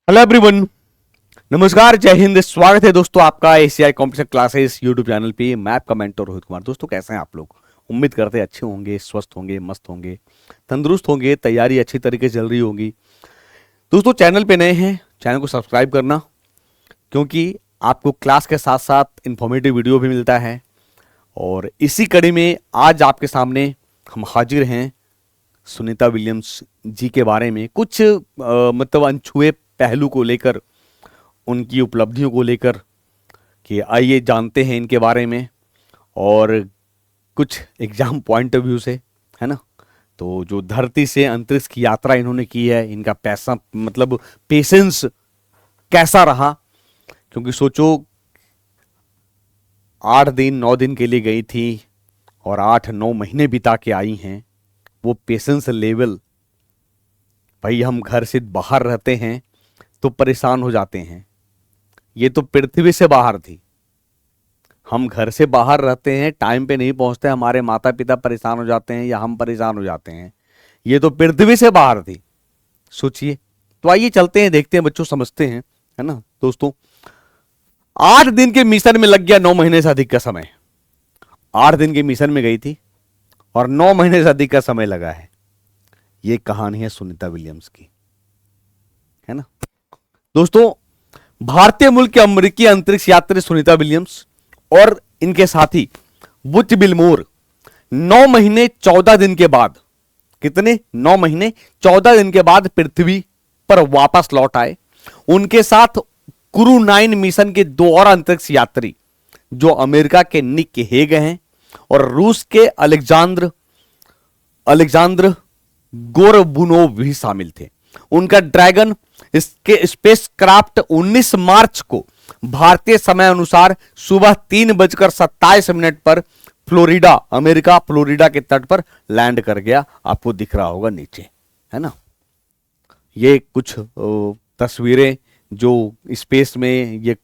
Hello everyone. नमस्कार, जय हिंद। स्वागत है दोस्तों आपका ACI competition classes YouTube channel पे। मैं आपका मेंटर रोहित कुमार। दोस्तों कैसे हैं आप लोग? उम्मीद करते हैं अच्छे होंगे, स्वस्थ होंगे, मस्त होंगे, तंदुरुस्त होंगे, तैयारी अच्छी तरीके से चल रही होगी। दोस्तों चैनल पे नए हैं, चैनल को सब्सक्राइब करना, क्योंकि आपको क्लास के साथ साथ इंफॉर्मेटिव वीडियो भी मिलता है। और इसी कड़ी में आज आपके सामने हम हाजिर हैं सुनीता विलियम्स जी के बारे में कुछ मतलब अनछुए पहलू को लेकर, उनकी उपलब्धियों को लेकर, कि आइए जानते हैं इनके बारे में और कुछ एग्जाम पॉइंट ऑफ व्यू से, है ना। तो जो धरती से अंतरिक्ष की यात्रा इन्होंने की है, इनका पैसा मतलब पेशेंस कैसा रहा, क्योंकि सोचो 8 दिन 9 दिन के लिए गई थी और 8 9 महीने बिता के आई हैं। वो पेशेंस लेवल, भाई हम घर से बाहर रहते हैं तो परेशान हो जाते हैं, ये तो पृथ्वी से बाहर थी। हम घर से बाहर रहते हैं, टाइम पे नहीं पहुंचते, हमारे माता पिता परेशान हो जाते हैं या हम परेशान हो जाते हैं। ये तो पृथ्वी से बाहर थी, सोचिए। तो आइए चलते हैं, देखते हैं बच्चों, समझते हैं, है ना। दोस्तों 8 दिन के मिशन में लग गया 9 महीने से अधिक का समय। 8 दिन के मिशन में गई थी और 9 महीने से अधिक का समय लगा है। ये कहानी है सुनीता विलियम्स की, है ना। दोस्तों भारतीय मूल के अमेरिकी अंतरिक्ष यात्री सुनीता विलियम्स और इनके साथी बुच बिलमोर 9 महीने 14 दिन के बाद, कितने 9 महीने 14 दिन के बाद पृथ्वी पर वापस लौट आए। उनके साथ क्रू 9 मिशन के 2 और अंतरिक्ष यात्री, जो अमेरिका के निक हेग हैं और रूस के अलेक्जेंडर गोरबुनोव भी शामिल थे। उनका ड्रैगन इसके स्पेस क्राफ्ट 19 मार्च को भारतीय समय अनुसार सुबह 3:27 पर फ्लोरिडा, अमेरिका फ्लोरिडा के तट पर लैंड कर गया। आपको दिख रहा होगा नीचे, है ना। ये कुछ तस्वीरें जो स्पेस में ये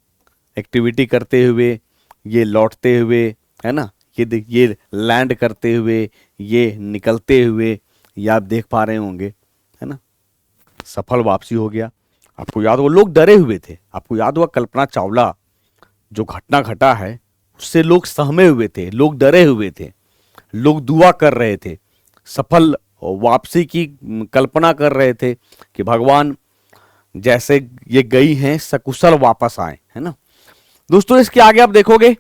एक्टिविटी करते हुए, ये लौटते हुए, है ना, ये लैंड करते हुए, ये निकलते हुए, ये आप देख पा रहे होंगे, है ना। सफल वापसी हो गया। आपको याद होगा लोग डरे हुए थे, आपको याद होगा कल्पना चावला जो घटना घटा है उससे लोग सहमे हुए थे, लोग डरे हुए थे, लोग दुआ कर रहे थे, सफल वापसी की कल्पना कर रहे थे कि भगवान जैसे ये गई हैं सकुशल वापस आए, है ना। दोस्तों इसके आगे आप देखोगे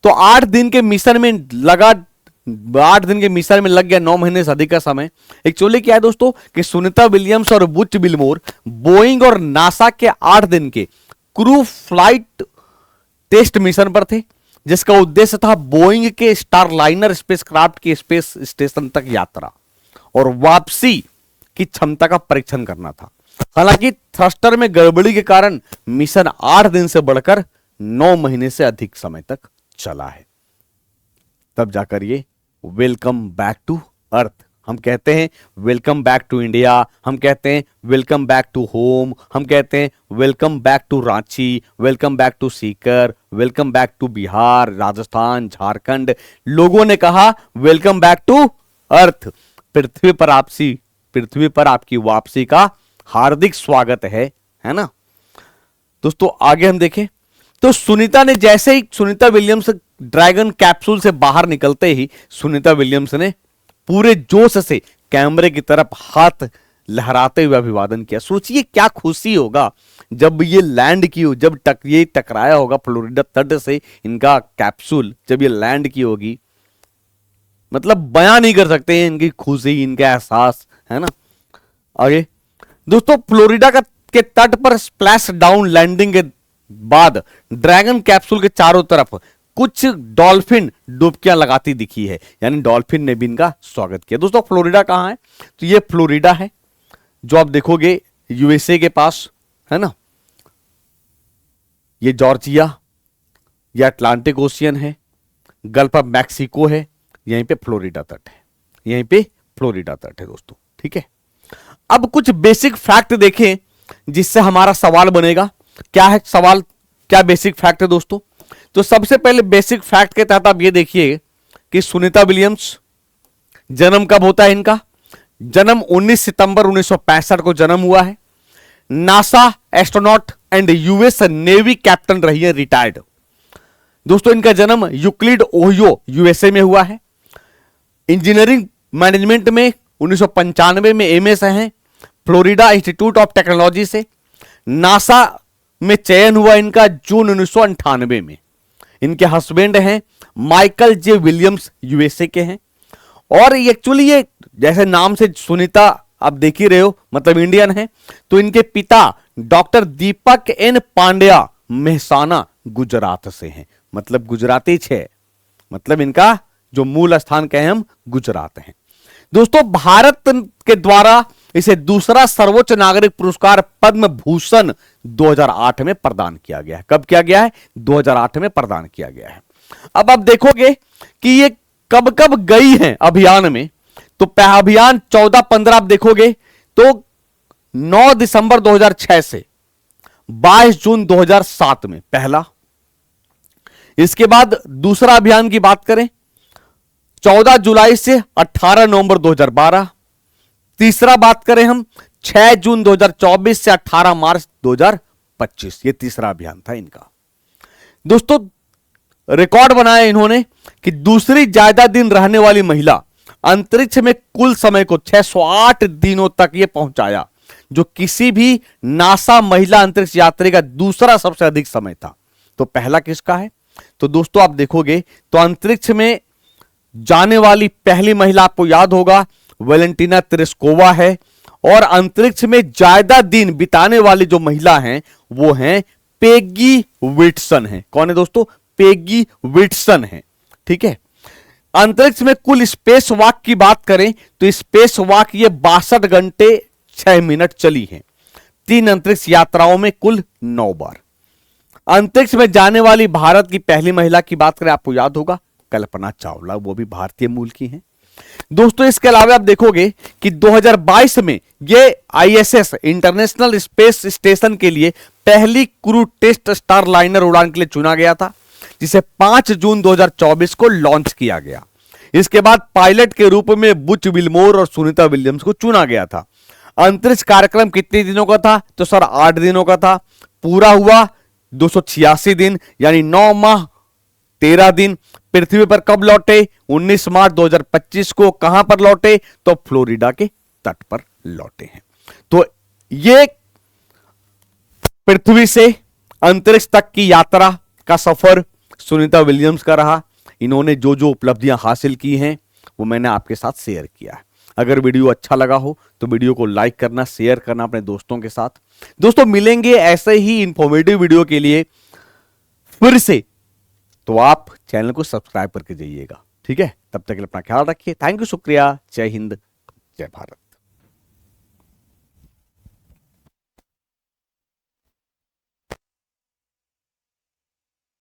तो 8 दिन के मिशन में लगा, 8 दिन के मिशन में लग गया 9 महीने से अधिक का समय। एक्चुअली क्या है दोस्तों कि सुनीता विलियम्स और बुच बिलमोर बोइंग और नासा के 8 दिन के क्रू फ्लाइट टेस्ट मिशन पर थे, जिसका उद्देश्य था बोइंग के स्टारलाइनर स्पेसक्राफ्ट की स्पेस स्टेशन तक यात्रा और वापसी की क्षमता का परीक्षण करना था। हालांकि थ्रस्टर में गड़बड़ी के कारण मिशन 8 दिन से बढ़कर 9 महीने से अधिक समय तक चला है। तब जाकर ये वेलकम बैक टू अर्थ, हम कहते हैं वेलकम बैक टू इंडिया, हम कहते हैं वेलकम बैक टू होम, हम कहते हैं welcome back to Ranchi, welcome back to Sikar, welcome back to Bihar, Rajasthan, Jharkhand. लोगों ने कहा वेलकम बैक टू अर्थ, पृथ्वी पर आपकी वापसी का हार्दिक स्वागत है ना। दोस्तों आगे हम देखें तो सुनीता ने जैसे ही, सुनीता विलियम्स ड्रैगन कैप्सूल से बाहर निकलते ही सुनीता विलियम्स ने पूरे जोश से कैमरे की तरफ हाथ लहराते हुए अभिवादन किया। सोचिए क्या खुशी होगा जब ये लैंड की हो, जब ये टकराया होगा फ्लोरिडा तट से इनका कैप्सूल, जब ये लैंड की होगी, मतलब बयान नहीं कर सकते हैं इनकी खुशी, इनका एहसास, है ना। आगे दोस्तों फ्लोरिडा के तट पर स्प्लैश डाउन लैंडिंग के बाद ड्रैगन कैप्सूल के चारों तरफ कुछ डॉल्फिन डुबकियां लगाती दिखी है, यानी डॉल्फिन ने भी इनका स्वागत किया। दोस्तों फ्लोरिडा कहां है? तो ये फ्लोरिडा है जो आप देखोगे यूएसए के पास, है ना। ये जॉर्जिया, ये अटलांटिक ओशियन है, गल्फ ऑफ मैक्सिको है, यहीं पे फ्लोरिडा तट है, यहीं पे फ्लोरिडा तट है दोस्तों, ठीक है। अब कुछ बेसिक फैक्ट देखें जिससे हमारा सवाल बनेगा। क्या है सवाल, क्या बेसिक फैक्ट है दोस्तों? तो सबसे पहले बेसिक फैक्ट के तहत आप ये देखिए कि सुनीता विलियम्स जन्म कब होता है इनका? जन्म 19 सितंबर 1965 को जन्म हुआ है। NASA astronaut and US navy captain रही है, रिटायर्ड। दोस्तों इनका जन्म यूक्लिड ओहियो यूएसए में हुआ है। इंजीनियरिंग मैनेजमेंट में 1995 में एमए से हैं, फ्लोरिडा इंस्टीट्यूट ऑफ टेक्नोलॉजी से। नासा में चयन हुआ इनका जून 1998 में। इनके हस्बैंड हैं माइकल जे विलियम्स, यूएसए के हैं। और एक्चुअली ये जैसे नाम से सुनीता आप देख ही रहे हो, मतलब इंडियन है। तो इनके पिता डॉक्टर दीपक एन पांड्या मेहसाना गुजरात से हैं, मतलब गुजराती छे, मतलब इनका जो मूल स्थान कहे हम गुजरात है। दोस्तों भारत के द्वारा इसे दूसरा सर्वोच्च नागरिक पुरस्कार पद्म भूषण 2008 में प्रदान किया गया है। कब किया गया है? 2008 में प्रदान किया गया है। अब आप देखोगे कि ये कब कब गई हैं अभियान में, तो अभियान 14-15 आप देखोगे तो 9 दिसंबर 2006 से 22 जून 2007 में पहला। इसके बाद दूसरा अभियान की बात करें 14 जुलाई से 18 नवंबर 2012। तीसरा बात करें हम 6 जून 2024 से 18 मार्च 2025, ये तीसरा अभियान था इनका। दोस्तों रिकॉर्ड बनाया इन्होंने कि दूसरी ज्यादा दिन रहने वाली महिला, अंतरिक्ष में कुल समय को 608 दिनों तक यह पहुंचाया, जो किसी भी नासा महिला अंतरिक्ष यात्री का दूसरा सबसे अधिक समय था। तो पहला किसका है? तो दोस्तों आप देखोगे तो अंतरिक्ष में जाने वाली पहली महिला आपको याद होगा वेलेंटिना तेरेस्कोवा है। और अंतरिक्ष में ज्यादा दिन बिताने वाली जो महिला हैं वो हैं पेगी विट्सन है। कौन है दोस्तों? पेगी विट्सन है। ठीक है। अंतरिक्ष में कुल स्पेस वॉक की बात करें तो स्पेस वॉक ये 62 घंटे 6 मिनट चली है। 3 अंतरिक्ष यात्राओं में कुल 9 बार। अंतरिक्ष में जाने वाली भारत की पहली महिला की बात करें, आपको याद होगा कल्पना चावला, वो भी भारतीय मूल की हैं। दोस्तों इसके अलावा आप देखोगे कि 2022 में ये आईएसएस इंटरनेशनल स्पेस स्टेशन के लिए पहली क्रू टेस्ट स्टारलाइनर उड़ान के लिए चुना गया था, जिसे 5 जून 2024 को लॉन्च किया गया। इसके बाद पायलट के रूप में बुच विल्मोर और सुनीता विलियम्स को चुना गया था। अंतरिक्ष कार्यक्रम कितने दिनों का था? तो सर 8 दिनों का था। पूरा हुआ 286 दिन, यानी 9 माह 13 दिन। पृथ्वी पर कब लौटे? 19 मार्च 2025 को। कहां पर लौटे? तो फ्लोरिडा के तट पर लौटे हैं। तो ये पृथ्वी से अंतरिक्ष तक की यात्रा का सफर सुनीता विलियम्स का रहा। इन्होंने जो जो उपलब्धियां हासिल की हैं वो मैंने आपके साथ शेयर किया है। अगर वीडियो अच्छा लगा हो तो वीडियो को लाइक करना, शेयर करना अपने दोस्तों के साथ। दोस्तों मिलेंगे ऐसे ही इंफॉर्मेटिव वीडियो के लिए फिर से, तो आप चैनल को सब्सक्राइब करके जाइएगा। ठीक है, तब तक के लिए अपना ख्याल रखिए। थैंक यू, शुक्रिया। जय हिंद, जय भारत।